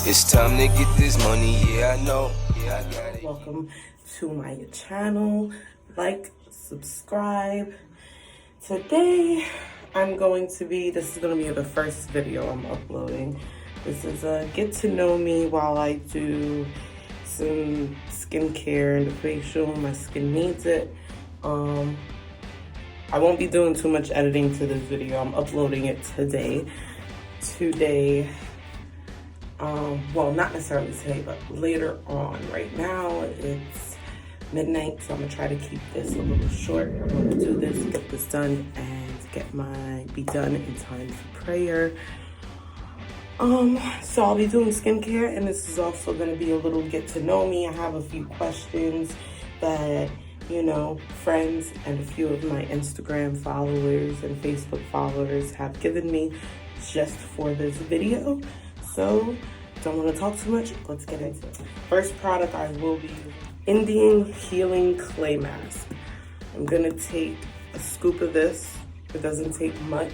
It's time to get this money, yeah, I know. Yeah, I got it. Welcome to my channel. Like, subscribe. Today, this is going to be the first video I'm uploading. This is a get to know me while I do some skincare and the facial. My skin needs it. I won't be doing too much editing to this video. I'm uploading it today. Well, not necessarily today, but later on. Right now, it's midnight, so I'm gonna try to keep this a little short. I'm gonna do this, get this done, and be done in time for prayer. So I'll be doing skincare, and this is also gonna be a little get to know me. I have a few questions that, friends and a few of my Instagram followers and Facebook followers have given me just for this video. So, don't want to talk too much. Let's get into it. First product I will be using, Indian Healing Clay Mask. I'm gonna take a scoop of this. It doesn't take much.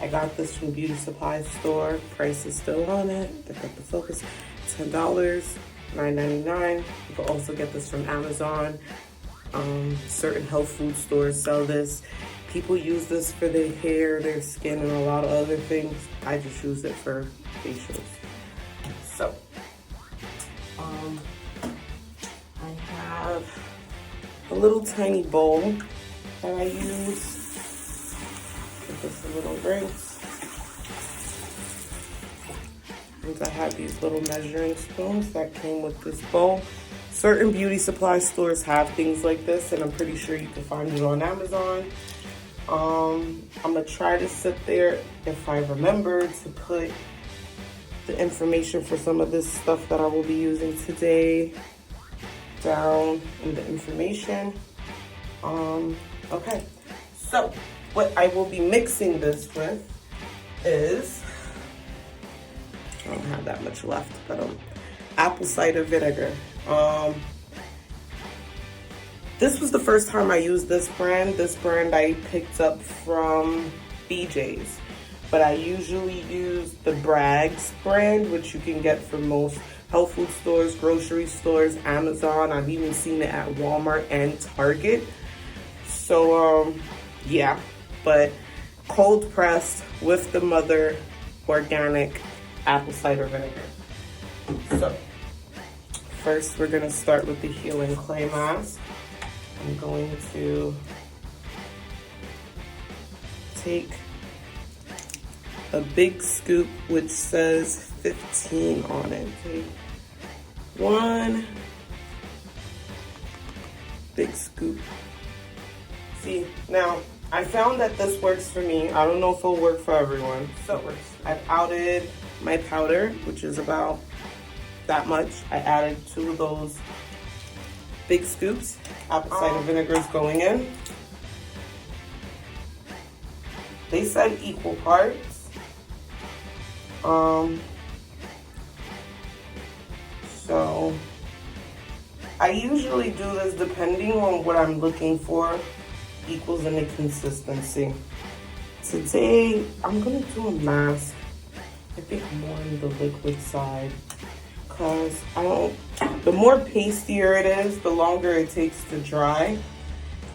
I got this from Beauty Supply Store. Price is still on it. I got the focus. $10, $9.99. You can also get this from Amazon. Certain health food stores sell this. People use this for their hair, their skin, and a lot of other things. I just use it for facials. So, I have a little tiny bowl that I use. Give this a little rinse. And I have these little measuring spoons that came with this bowl. Certain beauty supply stores have things like this, and I'm pretty sure you can find it on Amazon. I'm gonna try to sit there, if I remember, to put the information for some of this stuff that I will be using today down in the information. Okay, so what I will be mixing this with is, I don't have that much left, but apple cider vinegar. This was the first time I used this brand. This brand I picked up from BJ's, but I usually use the Bragg's brand, which you can get from most health food stores, grocery stores, Amazon. I've even seen it at Walmart and Target. So, yeah, but cold pressed with the Mother organic apple cider vinegar. So, first we're gonna start with the Healing Clay Mask. I'm going to take a big scoop which says 15 on it. Take one big scoop. See, now I found that this works for me. I don't know if it'll work for everyone. So I've added my powder, which is about that much. I added 2 of those big scoops. Apple cider vinegar is going in. They said equal parts. So I usually do this depending on what I'm looking for, equals in the consistency. Today I'm gonna do a mask. I think more on the liquid side, because the more pastier it is, the longer it takes to dry.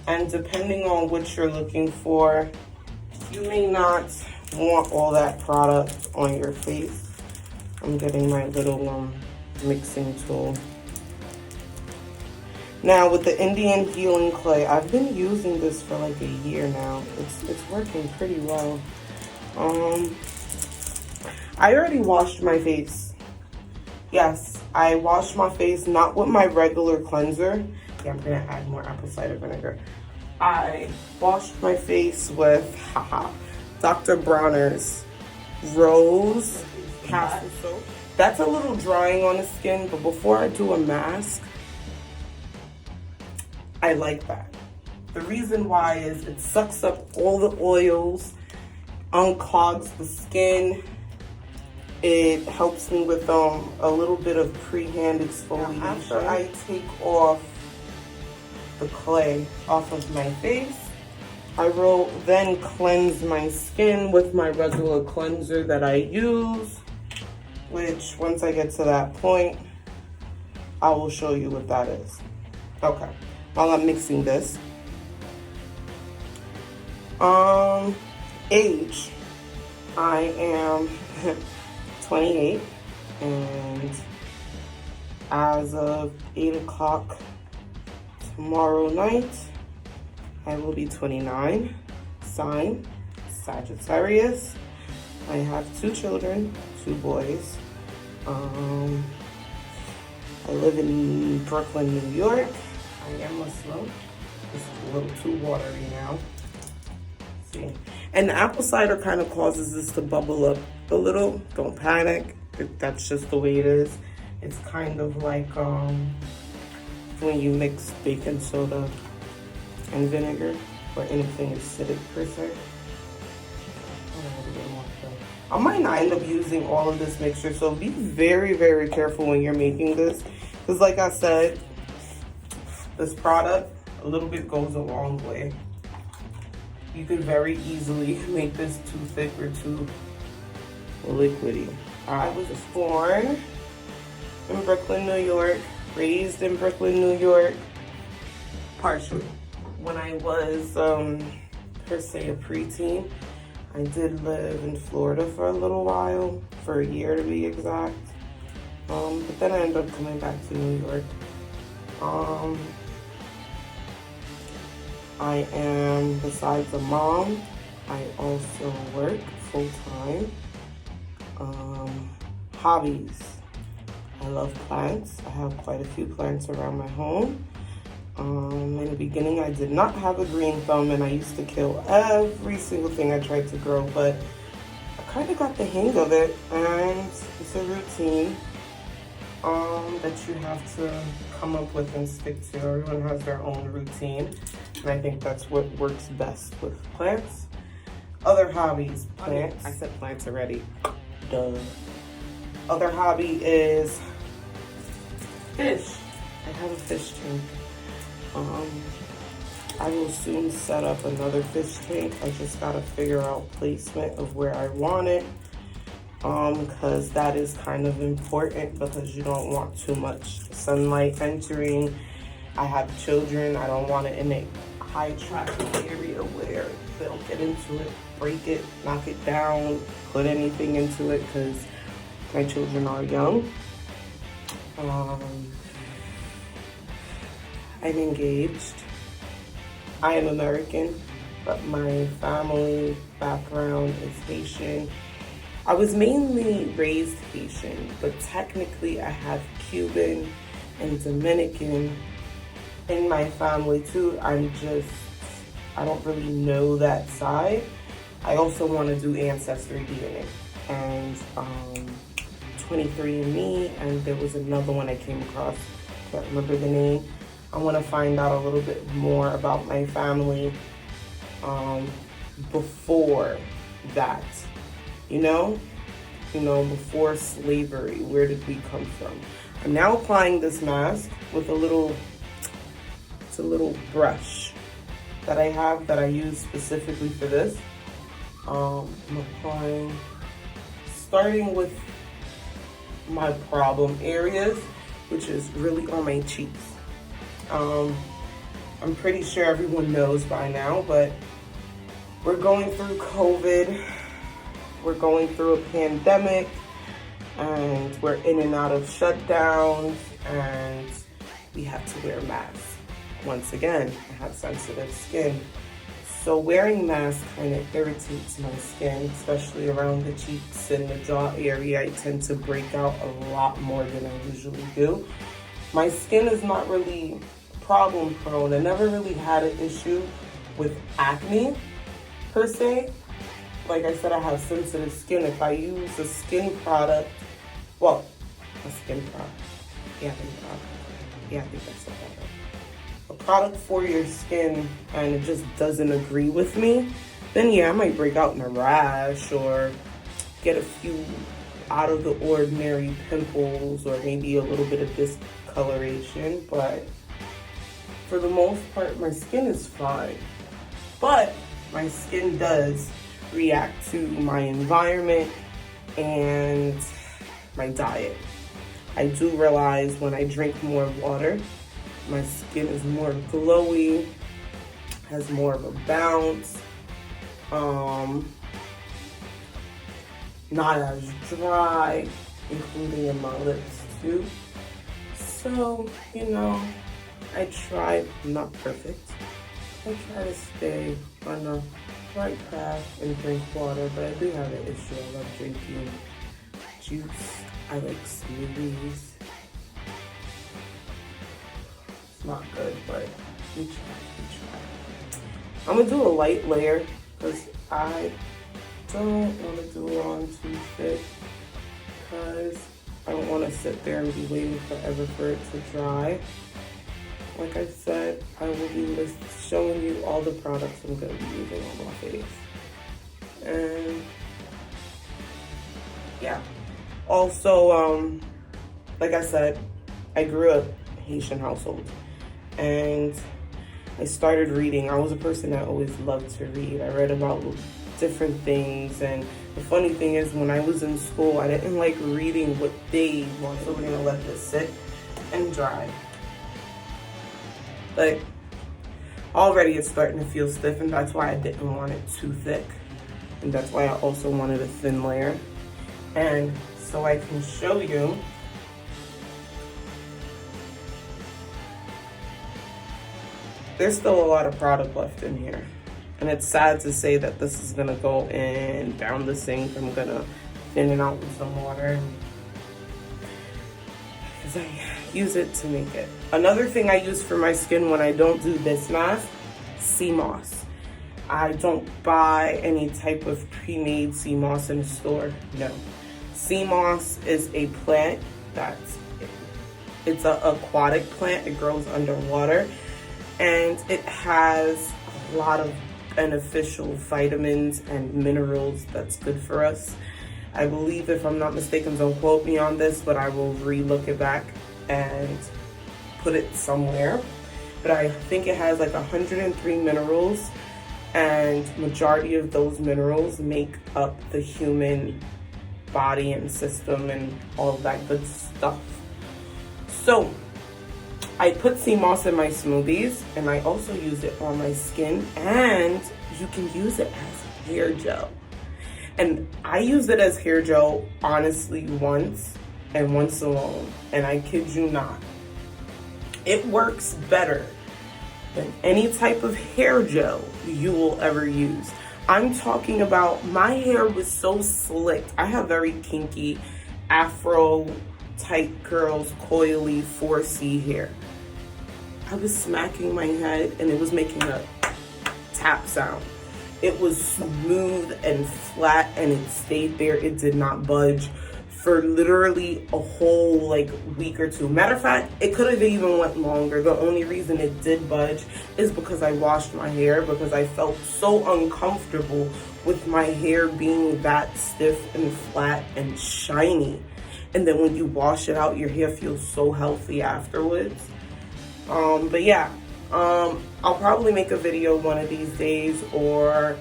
And depending on what you're looking for, you may not want all that product on your face. I'm getting my little mixing tool. Now with the Indian Healing Clay, I've been using this for like a year now. It's working pretty well. I already washed my face. Yes, I washed my face, not with my regular cleanser. Yeah, I'm gonna add more apple cider vinegar. I washed my face with, Dr. Bronner's Rose Castle Soap. That's a little drying on the skin, but before I do a mask, I like that. The reason why is it sucks up all the oils, unclogs the skin. It helps me with a little bit of pre-hand exfoliation. After I take off the clay off of my face, I will then cleanse my skin with my regular cleanser that I use. which once I get to that point, I will show you what that is. Okay, while I'm mixing this. Age, I am 28, and as of 8 o'clock tomorrow night, I will be 29. Sign, Sagittarius. I have 2 children, 2 boys. I live in Brooklyn, New York. I am Muslim. This is a little too watery now. See? And the apple cider kind of causes this to bubble up a little. Don't panic. That's just the way it is. It's kind of like when you mix baking soda and vinegar, or anything acidic per se. I might not end up using all of this mixture, so be very, very careful when you're making this. Because like I said, this product, a little bit goes a long way. You could very easily make this too thick or too liquidy. I was born in Brooklyn, New York, raised in Brooklyn, New York, partially. When I was, per se, a preteen, I did live in Florida for a little while, for a year to be exact. But then I ended up coming back to New York. I am, besides a mom, I also work full-time. Hobbies. I love plants. I have quite a few plants around my home. In the beginning, I did not have a green thumb, and I used to kill every single thing I tried to grow, but I kind of got the hang of it, and it's a routine that you have to come up with and stick to. Everyone has their own routine, and I think that's what works best with plants. Other hobbies, plants. I said plants already. Duh. Other hobby is fish. I have a fish tank. I will soon set up another fish tank. I just gotta figure out placement of where I want it. Because that is kind of important, because you don't want too much sunlight entering. I have children. I don't want it in a high traffic area where they'll get into it, break it, knock it down, put anything into it, because my children are young. I'm engaged. I am American, but my family background is Haitian. I was mainly raised Haitian, but technically I have Cuban and Dominican in my family too. I don't really know that side. I also want to do ancestry DNA and 23andMe, and there was another one I came across, can't remember the name. I want to find out a little bit more about my family before that, before slavery. Where did we come from? I'm now applying this mask with it's a little brush that I have that I use specifically for this. I'm applying, starting with my problem areas, which is really on my cheeks. I'm pretty sure everyone knows by now, but we're going through COVID, we're going through a pandemic, and we're in and out of shutdowns, and we have to wear masks. Once again, I have sensitive skin, so wearing masks kind of irritates my skin, especially around the cheeks and the jaw area. I tend to break out a lot more than I usually do. My skin is not really problem prone. I never really had an issue with acne per se. Like I said, I have sensitive skin. If I use a skin product, a skin product. I think that's the product. A product for your skin and it just doesn't agree with me, then yeah, I might break out in a rash or get a few out of the ordinary pimples or maybe a little bit of discoloration, but for the most part, my skin is fine. But my skin does react to my environment and my diet. I do realize when I drink more water, my skin is more glowy, has more of a bounce, not as dry, including in my lips too. So, you know, I try, I'm not perfect. I try to stay on the right path and drink water, but I do have an issue. I love drinking juice. I like smoothies. It's not good, but we try. I'm gonna do a light layer because I don't want to do it on too thick because I don't want to sit there and be waiting forever for it to dry. Like I said, I will be showing you all the products I'm going to be using on my face. And yeah. Also, like I said, I grew up Haitian household. And I started reading. I was a person that always loved to read. I read about different things. And the funny thing is, when I was in school, I didn't like reading what they wanted. So we're going to let this sit and dry. Like, already it's starting to feel stiff, and that's why I didn't want it too thick. And that's why I also wanted a thin layer. And so I can show you. There's still a lot of product left in here. And it's sad to say that this is gonna go in down the sink. I'm gonna thin it out with some water. Because I use it to make it. Another thing I use for my skin when I don't do this mask, sea moss. I don't buy any type of pre-made sea moss in a store, no. Sea moss is a plant it's an aquatic plant. It grows underwater and it has a lot of beneficial vitamins and minerals that's good for us. I believe, if I'm not mistaken, don't quote me on this, but I will re-look it back and put it somewhere. But I think it has like 103 minerals, and majority of those minerals make up the human body and system and all of that good stuff. So I put sea moss in my smoothies, and I also use it on my skin, and you can use it as hair gel. And I used it as hair gel, honestly, once and once alone. And I kid you not. It works better than any type of hair gel you will ever use. I'm talking about, my hair was so slicked. I have very kinky, afro type curls, coily 4C hair. I was smacking my head and it was making a tap sound. It was smooth and flat and it stayed there. It did not budge for literally a whole like week or two. Matter of fact, it could have even went longer. The only reason it did budge is because I washed my hair, because I felt so uncomfortable with my hair being that stiff and flat and shiny. And then when you wash it out, your hair feels so healthy afterwards. But yeah. I'll probably make a video one of these days or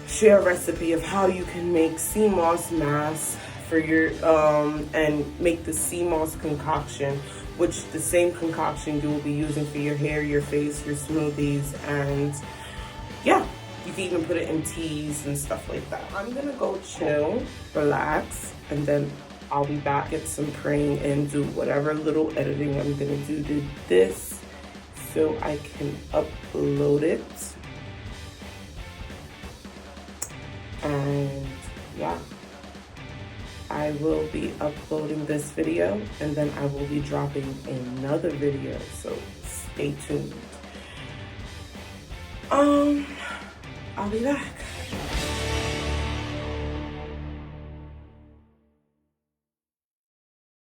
share a recipe of how you can make sea moss masks for your, and make the sea moss concoction, which the same concoction you will be using for your hair, your face, your smoothies, and yeah, you can even put it in teas and stuff like that. I'm gonna go chill, relax, and then I'll be back, get some praying and do whatever little editing I'm gonna do to this, so I can upload it. And yeah, I will be uploading this video and then I will be dropping another video, so stay tuned. I'll be back.